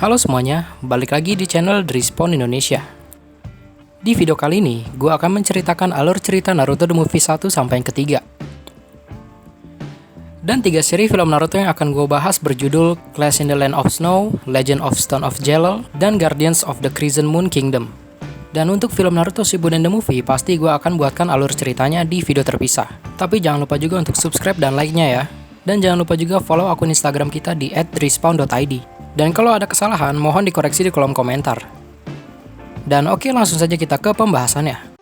Halo semuanya, balik lagi di channel The Respawn Indonesia. Di video kali ini, gue akan menceritakan alur cerita Naruto The Movie 1 sampai yang ketiga. Dan 3 seri film Naruto yang akan gue bahas berjudul Clash in the Land of Snow, Legend of Stone of Jelal, dan Guardians of the Crescent Moon Kingdom. Dan untuk film Naruto Shippuden The Movie, pasti gue akan buatkan alur ceritanya di video terpisah. Tapi jangan lupa juga untuk subscribe dan like-nya ya. Dan jangan lupa juga follow akun Instagram kita di @respawn.id. Dan kalau ada kesalahan, mohon dikoreksi di kolom komentar. Dan oke, langsung saja kita ke pembahasannya.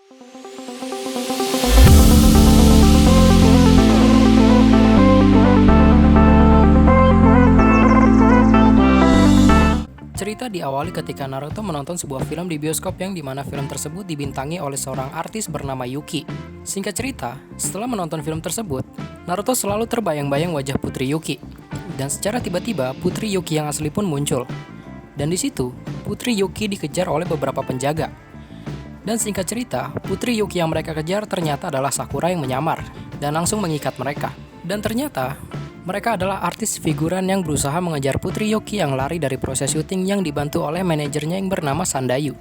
Cerita diawali ketika Naruto menonton sebuah film di bioskop yang dimana film tersebut dibintangi oleh seorang artis bernama Yuki. Singkat cerita, setelah menonton film tersebut, Naruto selalu terbayang-bayang wajah Putri Yuki. Dan secara tiba-tiba, Putri Yuki yang asli pun muncul. Dan di situ, Putri Yuki dikejar oleh beberapa penjaga. Dan singkat cerita, Putri Yuki yang mereka kejar ternyata adalah Sakura yang menyamar dan langsung mengikat mereka. Dan ternyata, mereka adalah artis figuran yang berusaha mengejar Putri Yuki yang lari dari proses syuting yang dibantu oleh manajernya yang bernama Sandayu.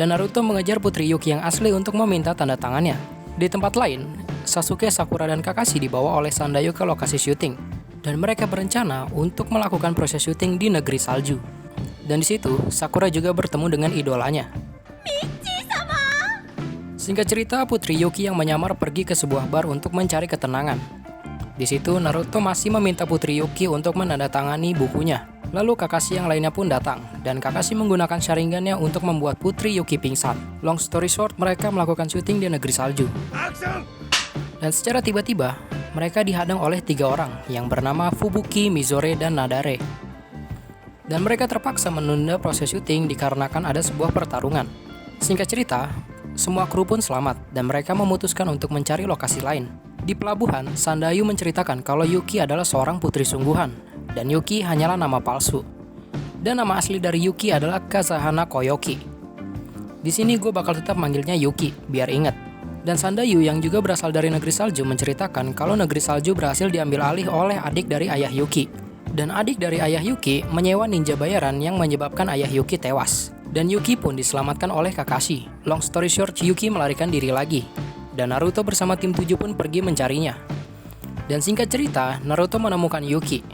Dan Naruto mengejar Putri Yuki yang asli untuk meminta tanda tangannya. Di tempat lain, Sasuke, Sakura, dan Kakashi dibawa oleh Sandayu ke lokasi syuting. Dan mereka berencana untuk melakukan proses syuting di negeri salju. Dan di situ, Sakura juga bertemu dengan idolanya. Michi-sama! Singkat cerita, Putri Yuki yang menyamar pergi ke sebuah bar untuk mencari ketenangan. Di situ, Naruto masih meminta Putri Yuki untuk menandatangani bukunya. Lalu Kakashi yang lainnya pun datang, dan Kakashi menggunakan Sharingannya untuk membuat Putri Yuki pingsan. Long story short, mereka melakukan syuting di negeri salju. Dan secara tiba-tiba, mereka dihadang oleh 3 orang yang bernama Fubuki, Mizore, dan Nadare. Dan mereka terpaksa menunda proses syuting dikarenakan ada sebuah pertarungan. Singkat cerita, semua kru pun selamat dan mereka memutuskan untuk mencari lokasi lain. Di pelabuhan, Sandayu menceritakan kalau Yuki adalah seorang putri sungguhan dan Yuki hanyalah nama palsu. Dan nama asli dari Yuki adalah Kazahana Koyoki. Di sini gue bakal tetap manggilnya Yuki biar inget. Dan Sandayu yang juga berasal dari negeri salju menceritakan kalau negeri salju berhasil diambil alih oleh adik dari ayah Yuki. Dan adik dari ayah Yuki menyewa ninja bayaran yang menyebabkan ayah Yuki tewas. Dan Yuki pun diselamatkan oleh Kakashi. Long story short, Yuki melarikan diri lagi. Dan Naruto bersama tim 7 pun pergi mencarinya. Dan singkat cerita, Naruto menemukan Yuki.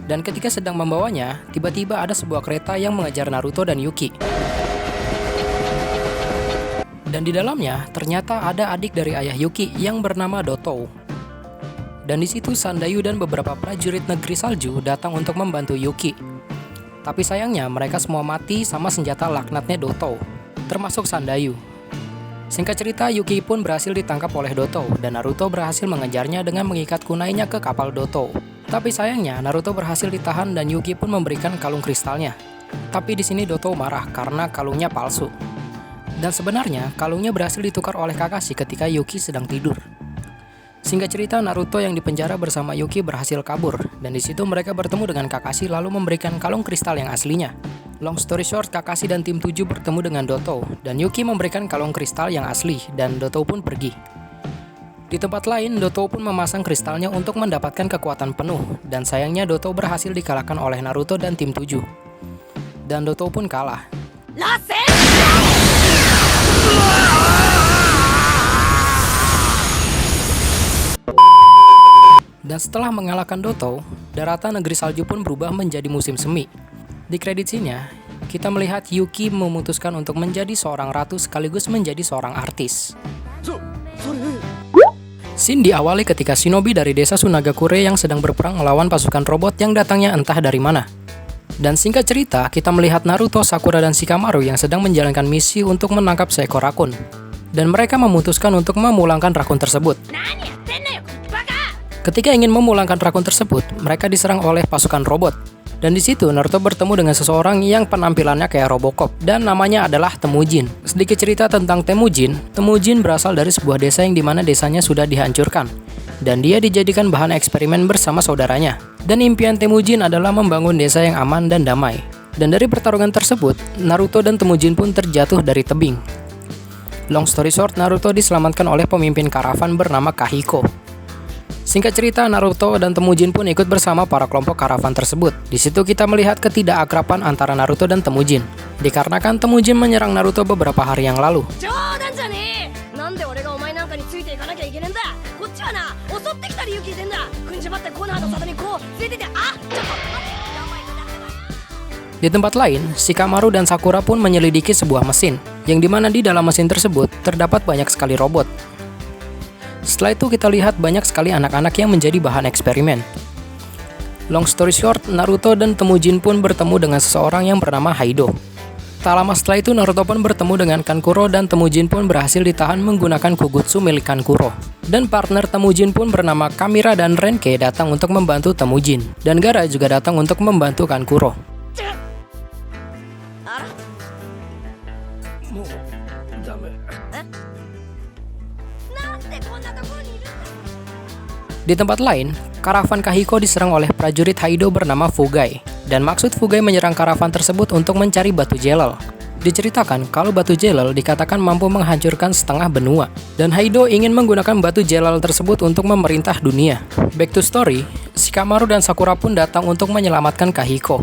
Dan ketika sedang membawanya, tiba-tiba ada sebuah kereta yang mengejar Naruto dan Yuki. Dan di dalamnya ternyata ada adik dari ayah Yuki yang bernama Dotou. Dan di situ Sandayu dan beberapa prajurit negeri salju datang untuk membantu Yuki. Tapi sayangnya mereka semua mati sama senjata laknatnya Dotou, termasuk Sandayu. Singkat cerita, Yuki pun berhasil ditangkap oleh Dotou dan Naruto berhasil mengejarnya dengan mengikat kunainya ke kapal Dotou. Tapi sayangnya Naruto berhasil ditahan dan Yuki pun memberikan kalung kristalnya. Tapi di sini Dotou marah karena kalungnya palsu. Dan sebenarnya, kalungnya berhasil ditukar oleh Kakashi ketika Yuki sedang tidur. Singkat cerita, Naruto yang dipenjara bersama Yuki berhasil kabur, dan di situ mereka bertemu dengan Kakashi lalu memberikan kalung kristal yang aslinya. Long story short, Kakashi dan tim 7 bertemu dengan Dotou, dan Yuki memberikan kalung kristal yang asli, dan Dotou pun pergi. Di tempat lain, Dotou pun memasang kristalnya untuk mendapatkan kekuatan penuh, dan sayangnya Dotou berhasil dikalahkan oleh Naruto dan tim 7. Dan Dotou pun kalah. Dan setelah mengalahkan Dotou, daratan negeri salju pun berubah menjadi musim semi. Di kredit scene-nya, kita melihat Yuki memutuskan untuk menjadi seorang ratu sekaligus menjadi seorang artis. Scene diawali ketika shinobi dari desa Sunagakure yang sedang berperang melawan pasukan robot yang datangnya entah dari mana. Dan singkat cerita, kita melihat Naruto, Sakura, dan Shikamaru yang sedang menjalankan misi untuk menangkap seekor rakun. Dan mereka memutuskan untuk memulangkan rakun tersebut. Ketika ingin memulangkan rakun tersebut, mereka diserang oleh pasukan robot. Dan di situ Naruto bertemu dengan seseorang yang penampilannya kayak Robocop dan namanya adalah Temujin. Sedikit cerita tentang Temujin. Temujin berasal dari sebuah desa yang dimana desanya sudah dihancurkan. Dan dia dijadikan bahan eksperimen bersama saudaranya. Dan impian Temujin adalah membangun desa yang aman dan damai. Dan dari pertarungan tersebut, Naruto dan Temujin pun terjatuh dari tebing. Long story short, Naruto diselamatkan oleh pemimpin karavan bernama Kahiko. Singkat cerita, Naruto dan Temujin pun ikut bersama para kelompok karavan tersebut. Di situ kita melihat ketidakakraban antara Naruto dan Temujin, dikarenakan Temujin menyerang Naruto beberapa hari yang lalu. Di tempat lain, Shikamaru dan Sakura pun menyelidiki sebuah mesin, yang dimana di dalam mesin tersebut terdapat banyak sekali robot. Setelah itu kita lihat banyak sekali anak-anak yang menjadi bahan eksperimen. Long story short, Naruto dan Temujin pun bertemu dengan seseorang yang bernama Haido. Tak lama setelah itu Naruto pun bertemu dengan Kankuro dan Temujin pun berhasil ditahan menggunakan Kugutsu milik Kankuro. Dan partner Temujin pun bernama Kamira dan Renke datang untuk membantu Temujin. Dan Gaara juga datang untuk membantu Kankuro. Di tempat lain, karavan Kahiko diserang oleh prajurit Haido bernama Fugai. Dan maksud Fugai menyerang karavan tersebut untuk mencari batu jelal. Diceritakan kalau batu jelal dikatakan mampu menghancurkan setengah benua. Dan Haido ingin menggunakan batu jelal tersebut untuk memerintah dunia. Back to story, Shikamaru dan Sakura pun datang untuk menyelamatkan Kahiko.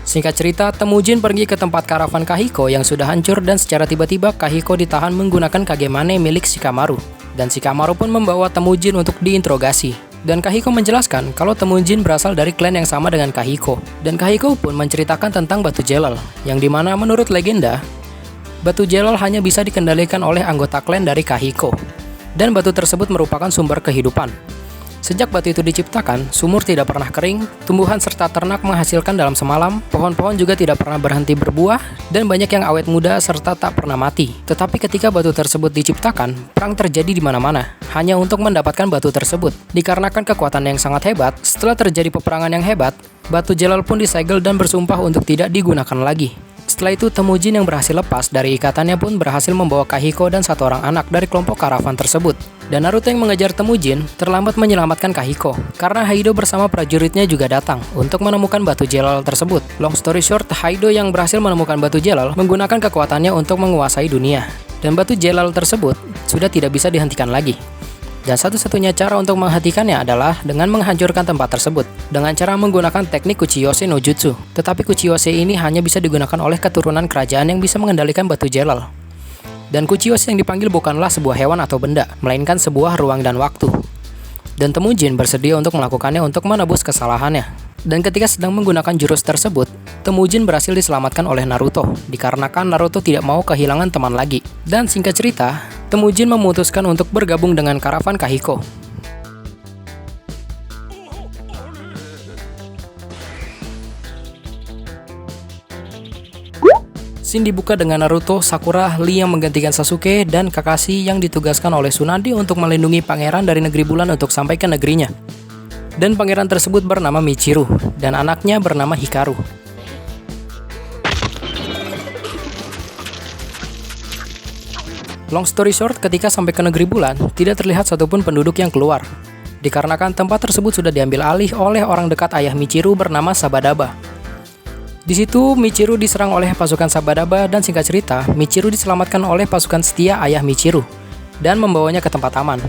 Singkat cerita, Temujin pergi ke tempat karavan Kahiko yang sudah hancur dan secara tiba-tiba Kahiko ditahan menggunakan Kagemane milik Shikamaru. Dan Shikamaru pun membawa Temujin untuk diinterogasi. Dan Kahiko menjelaskan kalau Temujin berasal dari klan yang sama dengan Kahiko. Dan Kahiko pun menceritakan tentang batu jelal, yang dimana menurut legenda, batu jelal hanya bisa dikendalikan oleh anggota klan dari Kahiko. Dan batu tersebut merupakan sumber kehidupan. Sejak batu itu diciptakan, sumur tidak pernah kering, tumbuhan serta ternak menghasilkan dalam semalam, pohon-pohon juga tidak pernah berhenti berbuah, dan banyak yang awet muda serta tak pernah mati. Tetapi ketika batu tersebut diciptakan, perang terjadi di mana-mana, hanya untuk mendapatkan batu tersebut. Dikarenakan kekuatan yang sangat hebat, setelah terjadi peperangan yang hebat, batu jelal pun disegel dan bersumpah untuk tidak digunakan lagi. Setelah itu, Temujin yang berhasil lepas dari ikatannya pun berhasil membawa Kahiko dan satu orang anak dari kelompok karavan tersebut. Dan Naruto yang mengejar Temujin terlambat menyelamatkan Kahiko, karena Haido bersama prajuritnya juga datang untuk menemukan batu jelal tersebut. Long story short, Haido yang berhasil menemukan batu jelal menggunakan kekuatannya untuk menguasai dunia. Dan batu jelal tersebut sudah tidak bisa dihentikan lagi. Dan satu-satunya cara untuk menghentikannya adalah dengan menghancurkan tempat tersebut dengan cara menggunakan teknik Kuchiyose no Jutsu. Tetapi Kuchiyose ini hanya bisa digunakan oleh keturunan kerajaan yang bisa mengendalikan batu jelal. Dan Kuchiyose yang dipanggil bukanlah sebuah hewan atau benda, melainkan sebuah ruang dan waktu. Dan Temujin bersedia untuk melakukannya untuk menebus kesalahannya. Dan ketika sedang menggunakan jurus tersebut, Temujin berhasil diselamatkan oleh Naruto, dikarenakan Naruto tidak mau kehilangan teman lagi. Dan singkat cerita, Temujin memutuskan untuk bergabung dengan karavan Kahiko. Scene dibuka dengan Naruto, Sakura, Lee yang menggantikan Sasuke, dan Kakashi yang ditugaskan oleh Tsunade untuk melindungi pangeran dari negeri bulan untuk sampai ke negerinya. Dan pangeran tersebut bernama Michiru, dan anaknya bernama Hikaru. Long story short, ketika sampai ke negeri bulan, tidak terlihat satupun penduduk yang keluar. Dikarenakan tempat tersebut sudah diambil alih oleh orang dekat ayah Michiru bernama Sabadaba. Di situ Michiru diserang oleh pasukan Sabadaba dan singkat cerita, Michiru diselamatkan oleh pasukan setia ayah Michiru dan membawanya ke tempat aman.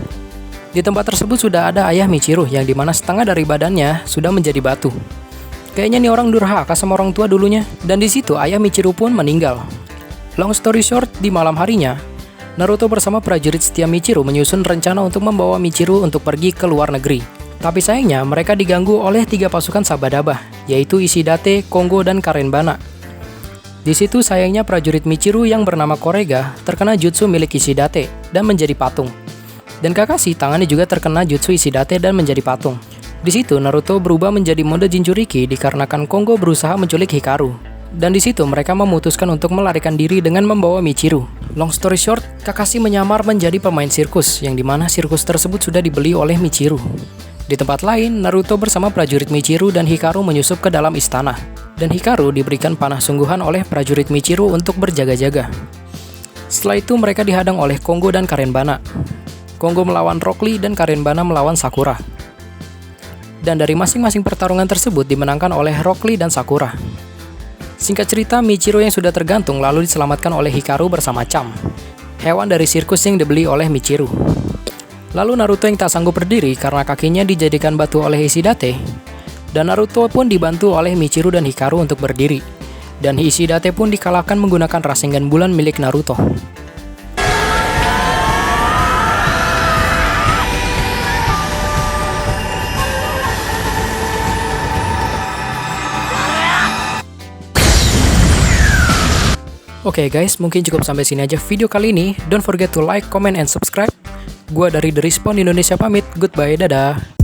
Di tempat tersebut sudah ada ayah Michiru yang dimana setengah dari badannya sudah menjadi batu. Kayaknya nih orang durhaka sama orang tua dulunya. Dan di situ ayah Michiru pun meninggal. Long story short, di malam harinya, Naruto bersama prajurit setia Michiru menyusun rencana untuk membawa Michiru untuk pergi ke luar negeri. Tapi sayangnya mereka diganggu oleh 3 pasukan Sabadaba, yaitu Ishidate, Kongo, dan Karenbana. Di situ sayangnya prajurit Michiru yang bernama Korega terkena jutsu milik Ishidate dan menjadi patung. Dan Kakashi tangannya juga terkena jutsu Ishidate dan menjadi patung. Di situ Naruto berubah menjadi mode Jinchuriki dikarenakan Kongo berusaha menculik Hikaru. Dan di situ mereka memutuskan untuk melarikan diri dengan membawa Michiru. Long story short, Kakashi menyamar menjadi pemain sirkus, yang dimana sirkus tersebut sudah dibeli oleh Michiru. Di tempat lain, Naruto bersama prajurit Michiru dan Hikaru menyusup ke dalam istana. Dan Hikaru diberikan panah sungguhan oleh prajurit Michiru untuk berjaga-jaga. Setelah itu mereka dihadang oleh Kongo dan Karenbana. Kongo melawan Rock Lee dan Karenbana melawan Sakura. Dan dari masing-masing pertarungan tersebut dimenangkan oleh Rock Lee dan Sakura. Singkat cerita, Michiru yang sudah tergantung lalu diselamatkan oleh Hikaru bersama Cham, hewan dari sirkus yang dibeli oleh Michiru. Lalu Naruto yang tak sanggup berdiri karena kakinya dijadikan batu oleh Hishidate. Dan Naruto pun dibantu oleh Michiru dan Hikaru untuk berdiri. Dan Hishidate pun dikalahkan menggunakan Rasengan bulan milik Naruto. Oke guys, mungkin cukup sampai sini aja video kali ini. Don't forget to like, comment, and subscribe. Gua dari The Respawn Indonesia pamit. Goodbye, dadah.